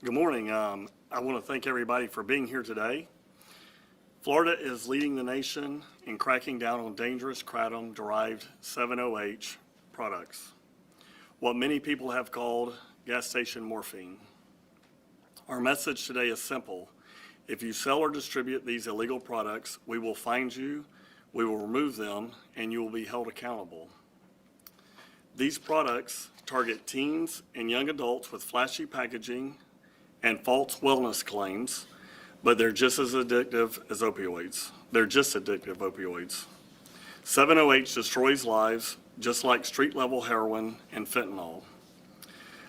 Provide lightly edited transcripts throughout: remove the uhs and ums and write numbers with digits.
Good morning. I want to thank everybody for being here today. Florida is leading the nation in cracking down on dangerous kratom-derived 7-OH products, what many people have called gas station morphine. Our message today is simple. If you sell or distribute these illegal products, we will find you, we will remove them, and you will be held accountable. These products target teens and young adults with flashy packaging and false wellness claims, but they're just as addictive as opioids. They're just addictive opioids. 7-OH destroys lives just like street-level heroin and fentanyl.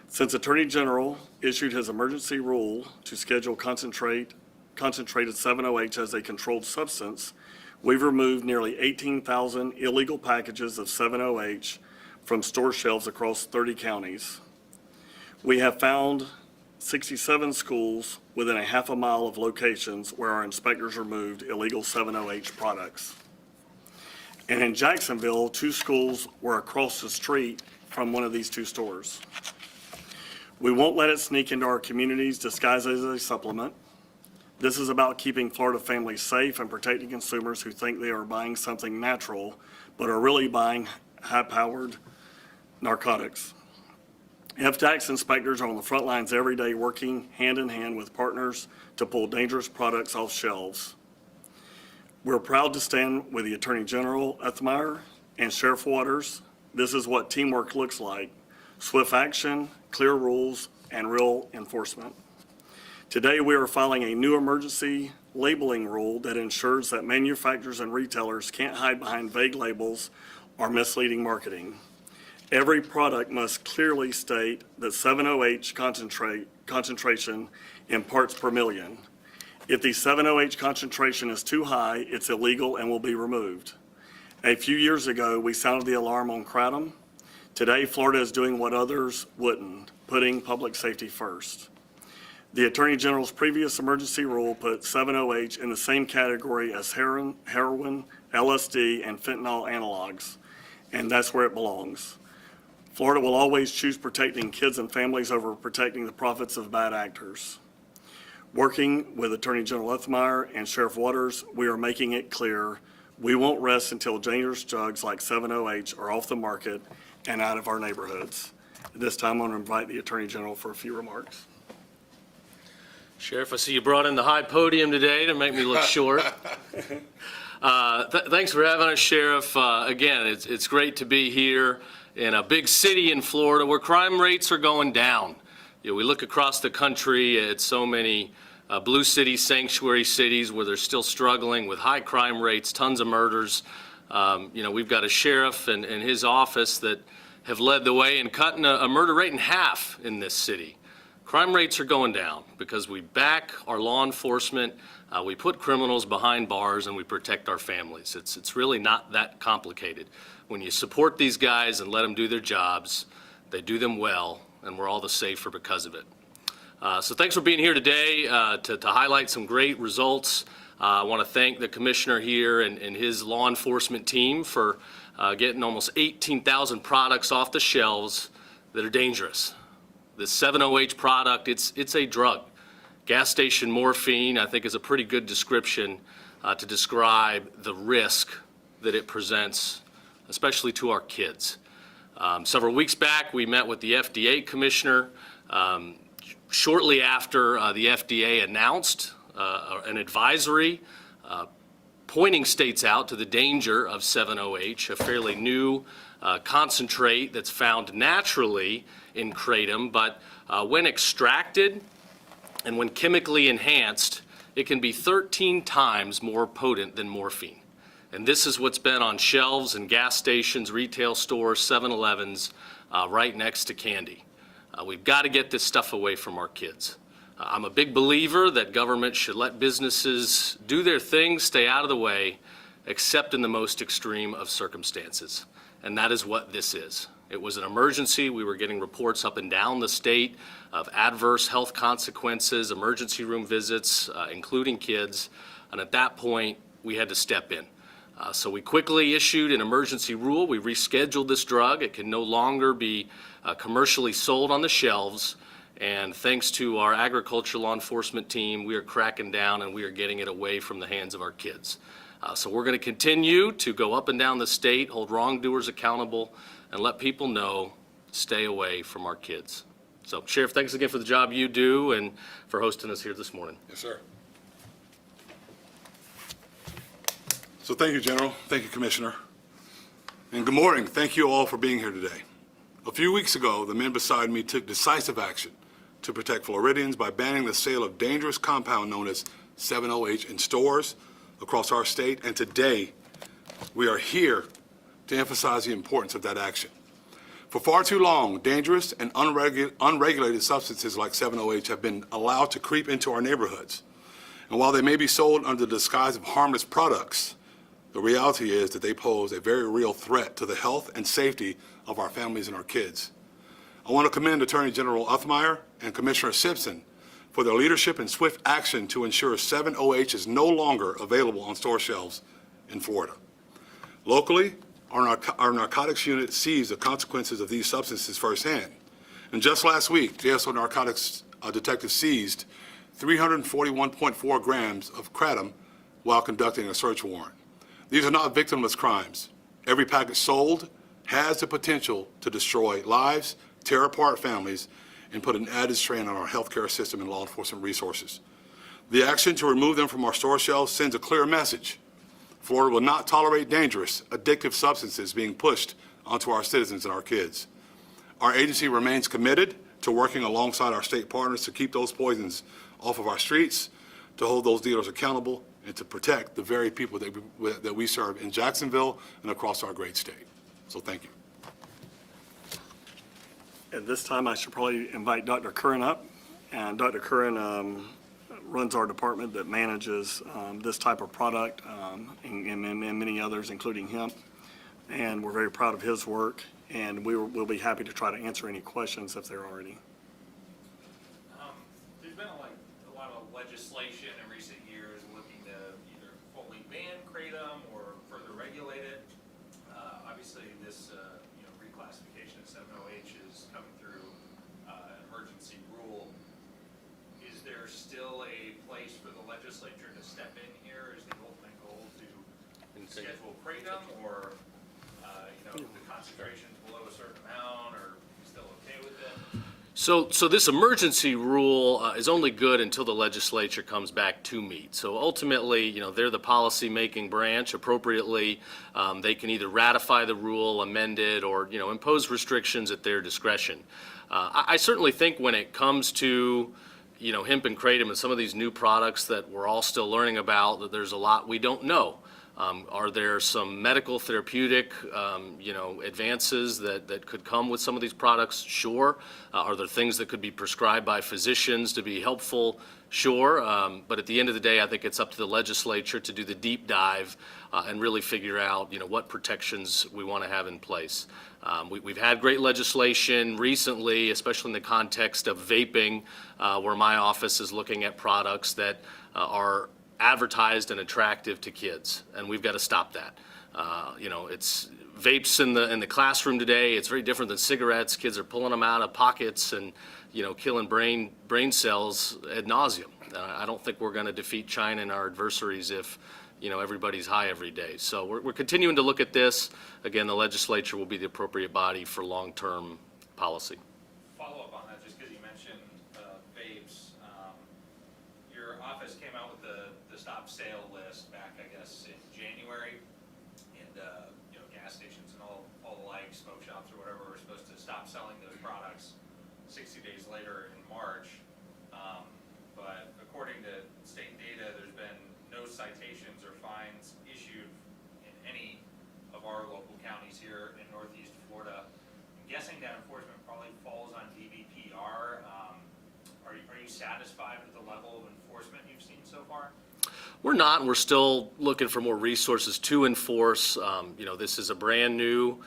Since Attorney General issued his emergency rule to schedule concentrated 7-OH as a controlled substance, we've removed nearly 18,000 illegal packages of 7-OH from store shelves across 30 counties. We have found 67 schools within a half a mile of locations where our inspectors removed illegal 7-OH products. And in Jacksonville, 2 schools were across the street from one of these 2 stores. We won't let it sneak into our communities disguised as a supplement. This is about keeping Florida families safe and protecting consumers who think they are buying something natural, but are really buying high-powered narcotics. FTAX inspectors are on the front lines every day working hand in hand with partners to pull dangerous products off shelves. We're proud to stand with the Attorney General Uthmeier and Sheriff Waters. This is what teamwork looks like: swift action, clear rules, and real enforcement. Today we are filing a new emergency labeling rule that ensures that manufacturers and retailers can't hide behind vague labels or misleading marketing. Every product must clearly state that 7-OH concentration in parts per million. If the 7-OH concentration is too high, it's illegal and will be removed. A few years ago, we sounded the alarm on kratom. Today, Florida is doing what others wouldn't, putting public safety first. The Attorney General's previous emergency rule put 7-OH in the same category as heroin, LSD, and fentanyl analogs, and that's where it belongs. Florida will always choose protecting kids and families over protecting the profits of bad actors. Working with Attorney General Uthmeier and Sheriff Waters, we are making it clear we won't rest until dangerous drugs like 7-OH are off the market and out of our neighborhoods. At this time, I'm going to invite the Attorney General for a few remarks. Sheriff, I see you brought in the high podium today to make me look short. Thanks for having us, Sheriff. Again, it's great to be here in a big city in Florida where crime rates are going down. You know, we look across the country at so many blue city sanctuary cities where they're still struggling with high crime rates, tons of murders. We've got a sheriff and his office that have led the way in cutting a murder rate in half in this city. Crime rates are going down because we back our law enforcement, we put criminals behind bars, and we protect our families. It's really not that complicated. When you support these guys and let them do their jobs, they do them well, and we're all the safer because of it. So thanks for being here today to highlight some great results. I want to thank the commissioner here and his law enforcement team for getting almost 18,000 products off the shelves that are dangerous. This 7-OH product, it's a drug. Gas station morphine, I think, is a pretty good description to describe the risk that it presents, especially to our kids. Several weeks back, we met with the FDA commissioner. Shortly after the FDA announced an advisory pointing states out to the danger of 7-OH, a fairly new concentrate that's found naturally in kratom, but when extracted and when chemically enhanced, it can be 13 times more potent than morphine. And this is what's been on shelves in gas stations, retail stores, 7-Elevens, right next to candy. We've got to get this stuff away from our kids. I'm a big believer that government should let businesses do their thing, stay out of the way, except in the most extreme of circumstances. And that is what this is. It was an emergency. We were getting reports up and down the state of adverse health consequences, emergency room visits, including kids. And at that point, we had to step in. So we quickly issued an emergency rule. We rescheduled this drug. It can no longer be commercially sold on the shelves. And thanks to our agriculture law enforcement team, we are cracking down and we are getting it away from the hands of our kids. So we're going to continue to go up and down the state, hold wrongdoers accountable, and let people know, stay away from our kids. So Sheriff, thanks again for the job you do and for hosting us here this morning. Yes, sir. So thank you, General. Thank you, Commissioner. And good morning. Thank you all for being here today. A few weeks ago, the men beside me took decisive action to protect Floridians by banning the sale of dangerous compound known as 7-OH in stores across our state. And today, we are here to emphasize the importance of that action. For far too long, dangerous and unregulated substances like 7-OH have been allowed to creep into our neighborhoods. And while they may be sold under the disguise of harmless products, the reality is that they pose a very real threat to the health and safety of our families and our kids. I want to commend Attorney General Uthmeier and Commissioner Simpson for their leadership and swift action to ensure 7-OH is no longer available on store shelves in Florida. Locally, our narcotics unit sees the consequences of these substances firsthand. And just last week, JSO Narcotics detectives seized 341.4 grams of kratom while conducting a search warrant. These are not victimless crimes. Every package sold has the potential to destroy lives, tear apart families, and put an added strain on our healthcare system and law enforcement resources. The action to remove them from our store shelves sends a clear message. Florida will not tolerate dangerous, addictive substances being pushed onto our citizens and our kids. Our agency remains committed to working alongside our state partners to keep those poisons off of our streets, to hold those dealers accountable, and to protect the very people that we serve in Jacksonville and across our great state. So thank you. At this time, I should probably invite Dr. Curran up. And Dr. Curran runs our department that manages this type of product and many others, including hemp. And we're very proud of his work, and we'll be happy to try to answer any questions if there are any. There's been a lot of legislation in recent years looking to either fully ban kratom or further regulate it. Obviously, this reclassification of 7-OH is coming through an emergency rule. Is there still a place for the legislature to step in here? Is the ultimate goal to schedule kratom, or the concentrations below a certain amount, or still okay with it? So this emergency rule is only good until the legislature comes back to meet. So ultimately, they're the policy-making branch. Appropriately, they can either ratify the rule, amend it, or, impose restrictions at their discretion. I certainly think when it comes to, hemp and kratom and some of these new products that we're all still learning about, that there's a lot we don't know. Are there some medical therapeutic, advances that could come with some of these products? Sure. Are there things that could be prescribed by physicians to be helpful? Sure. But at the end of the day, I think it's up to the legislature to do the deep dive and really figure out, what protections we want to have in place. We've had great legislation recently, especially in the context of vaping, where my office is looking at products that are advertised and attractive to kids, and we've got to stop that. It's vapes in the classroom today. It's very different than cigarettes. Kids are pulling them out of pockets and killing brain cells ad nauseum. I don't think we're going to defeat China and our adversaries if everybody's high every day. So we're continuing to look at this. Again, the legislature will be the appropriate body for long-term policy. Follow up on that, just because you mentioned vapes. Your office came out with the stop sale list back, I guess, in January, and gas stations and all the like, smoke shops or whatever, were supposed to stop selling those products 60 days later in March. But according to state data, there's been no citations or fines issued in any of our local counties here in Northeast Florida. I'm guessing that enforcement probably falls on DVPR. Are you satisfied with the level of enforcement you've seen so far? We're not, and we're still looking for more resources to enforce. This is a brand new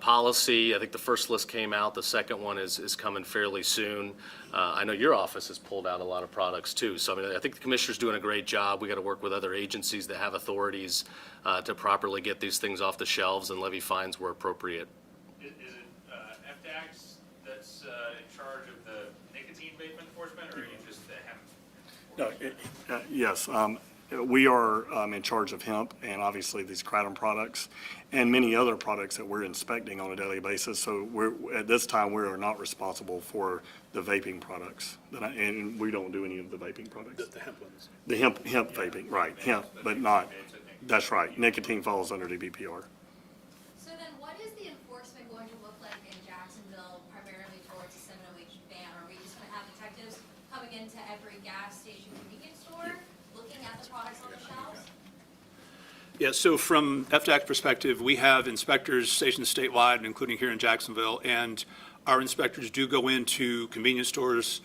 policy. I think the first list came out. The second one is coming fairly soon. I know your office has pulled out a lot of products too. So I think the commissioner's doing a great job. We got to work with other agencies that have authorities to properly get these things off the shelves and levy fines where appropriate. Is it FDAX that's in charge of the nicotine vape enforcement, or are you just the hemp? No, yes, we are in charge of hemp and obviously these kratom products and many other products that we're inspecting on a daily basis. So at this time, we are not responsible for the vaping products, and we don't do any of the vaping products. The hemp ones. The hemp vaping, right, hemp, but not, that's right. Nicotine falls under the BPR. So then what is the enforcement going to look like in Jacksonville, primarily towards the 708 ban? Are we just going to have detectives coming into every gas station convenience store, looking at the products on the shelves? Yeah, so from FDAC's perspective, we have inspectors stationed statewide, including here in Jacksonville, and our inspectors do go into convenience stores,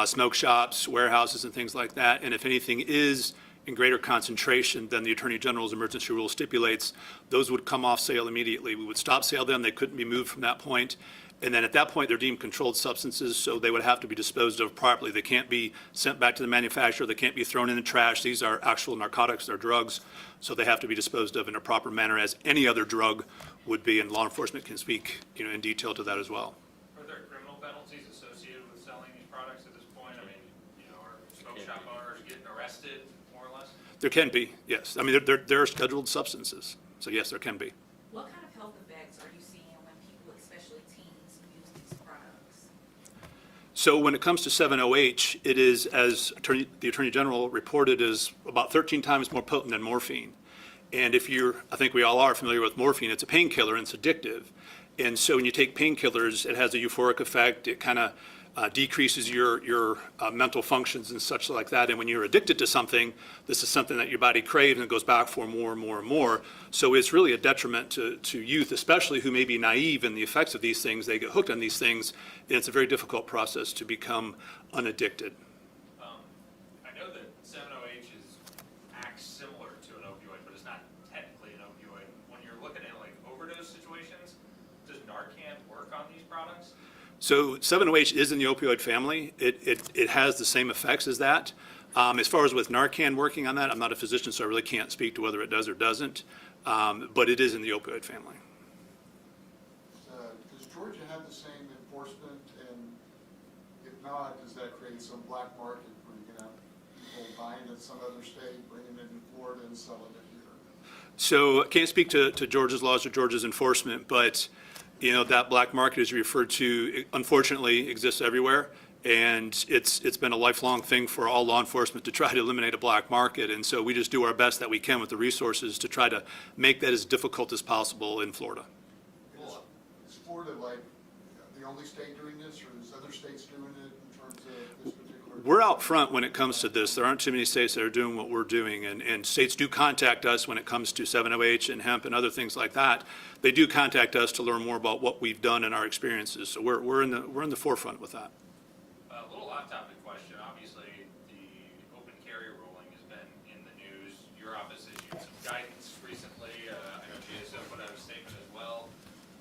smoke shops, warehouses, and things like that. And if anything is in greater concentration than the Attorney General's emergency rule stipulates, those would come off sale immediately. We would stop sale them. They couldn't be moved from that point. And then at that point, they're deemed controlled substances, so they would have to be disposed of properly. They can't be sent back to the manufacturer. They can't be thrown in the trash. These are actual narcotics. They're drugs, so they have to be disposed of in a proper manner as any other drug would be, and law enforcement can speak, in detail to that as well. Are there criminal penalties associated with selling these products at this point? I mean, are smoke shop owners getting arrested, more or less? There can be, yes. I mean, they're scheduled substances, so yes, there can be. What kind of health effects are you seeing when people, especially teens, use these products? So when it comes to 7-OH, it is, as the Attorney General reported, is about 13 times more potent than morphine. And I think we all are familiar with morphine, it's a painkiller and it's addictive. And so when you take painkillers, it has a euphoric effect. It kind of decreases your mental functions and such like that. And when you're addicted to something, this is something that your body craves and it goes back for more and more and more. So it's really a detriment to youth, especially who may be naive in the effects of these things. They get hooked on these things, and it's a very difficult process to become unaddicted. I know that 7-OH acts similar to an opioid, but it's not technically an opioid. When you're looking at like overdose situations, does Narcan work on these products? So 7-OH is in the opioid family. It has the same effects as that. As far as with Narcan working on that, I'm not a physician, so I really can't speak to whether it does or doesn't. But it is in the opioid family. Does Georgia have the same enforcement, and if not, does that create some black market where you're gonna have people buying it in some other state, bringing it in Florida and selling it here? So I can't speak to Georgia's laws or Georgia's enforcement, but that black market, as you referred to, unfortunately exists everywhere. And it's been a lifelong thing for all law enforcement to try to eliminate a black market. And so we just do our best that we can with the resources to try to make that as difficult as possible in Florida. Is Florida like the only state doing this, or is other states doing it in terms of this particular? We're out front when it comes to this. There aren't too many states that are doing what we're doing, and states do contact us when it comes to 7-OH and hemp and other things like that. They do contact us to learn more about what we've done and our experiences. So we're in the forefront with that. A little off-topic question. Obviously, the open carry ruling has been in the news. Your office issued some guidance recently. I know GSO put out a statement as well.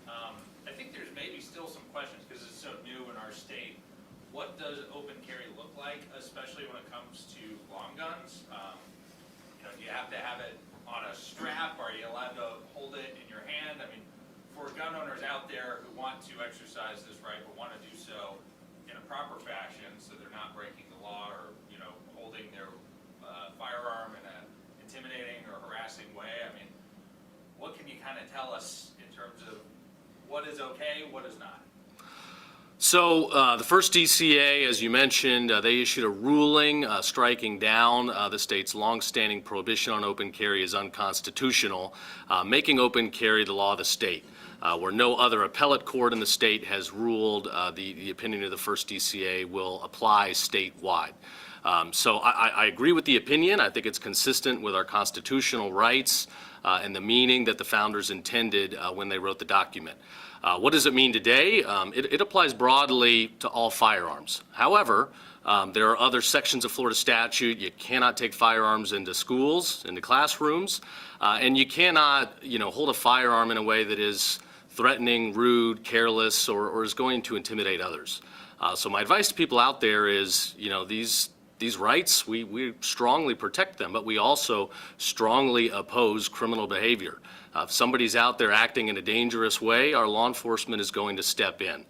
I think there's maybe still some questions because it's so new in our state. What does open carry look like, especially when it comes to long guns? Do you have to have it on a strap? Are you allowed to hold it in your hand? I mean, for gun owners out there who want to exercise this right but want to do so in a proper fashion so they're not breaking the law or, holding their firearm in an intimidating or harassing way, I mean, what can you kind of tell us in terms of what is okay, what is not? So the first DCA, as you mentioned, they issued a ruling striking down the state's longstanding prohibition on open carry as unconstitutional, making open carry the law of the state, where no other appellate court in the state has ruled the opinion of the first DCA will apply statewide. So I agree with the opinion. I think it's consistent with our constitutional rights and the meaning that the founders intended when they wrote the document. What does it mean today? It applies broadly to all firearms. However, there are other sections of Florida statute. You cannot take firearms into schools, into classrooms, and you cannot, hold a firearm in a way that is threatening, rude, careless, or is going to intimidate others. So my advice to people out there is, these these rights, we strongly protect them, but we also strongly oppose criminal behavior. If somebody's out there acting in a dangerous way, our law enforcement is going to step in.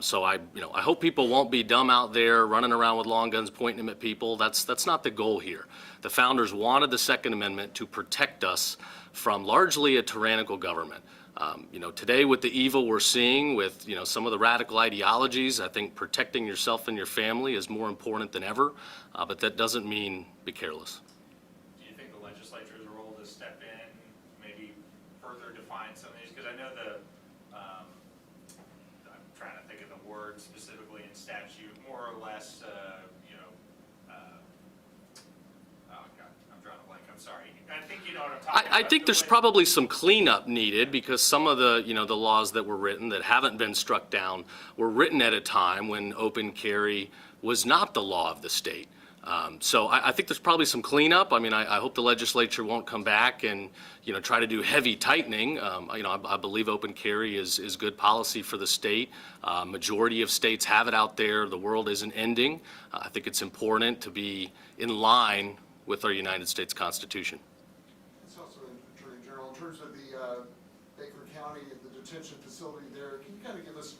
So I hope people won't be dumb out there running around with long guns pointing them at people. That's not the goal here. The founders wanted the Second Amendment to protect us from largely a tyrannical government. Today with the evil we're seeing with, some of the radical ideologies, I think protecting yourself and your family is more important than ever, but that doesn't mean be careless. Do you think the legislature's role to step in, maybe further define some of these? Because I know I'm trying to think of the word specifically in statute, more or less, oh God, I'm drawing a blank, I'm sorry. I think you know what I'm talking about. I think there's probably some cleanup needed because some of the, the laws that were written that haven't been struck down were written at a time when open carry was not the law of the state. So I think there's probably some cleanup. I mean, I hope the legislature won't come back and, try to do heavy tightening. I believe open carry is good policy for the state. Majority of states have it out there. The world isn't ending. I think it's important to be in line with our United States Constitution. It's also, Attorney General, in terms of the Baker County, the detention facility there, can you kind of give us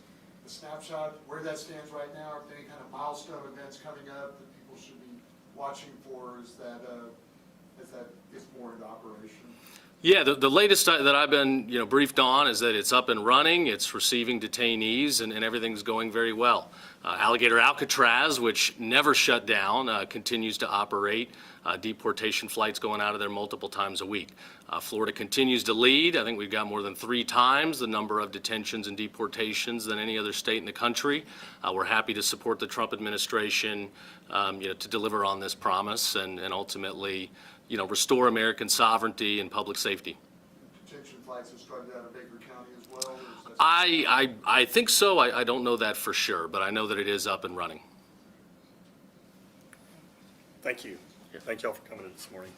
a snapshot where that stands right now? Are there any kind of milestone events coming up that people should be watching for as that gets more into operation? Yeah, the latest that I've been, briefed on is that it's up and running, it's receiving detainees, and everything's going very well. Alligator Alcatraz, which never shut down, continues to operate. Deportation flights going out of there multiple times a week. Florida continues to lead. I think we've got more than 3 times the number of detentions and deportations than any other state in the country. We're happy to support the Trump administration, to deliver on this promise and ultimately, restore American sovereignty and public safety. Detention flights have started out of Baker County as well? Or is that I think so. I don't know that for sure, but I know that it is up and running. Thank you. Thank y'all for coming in this morning.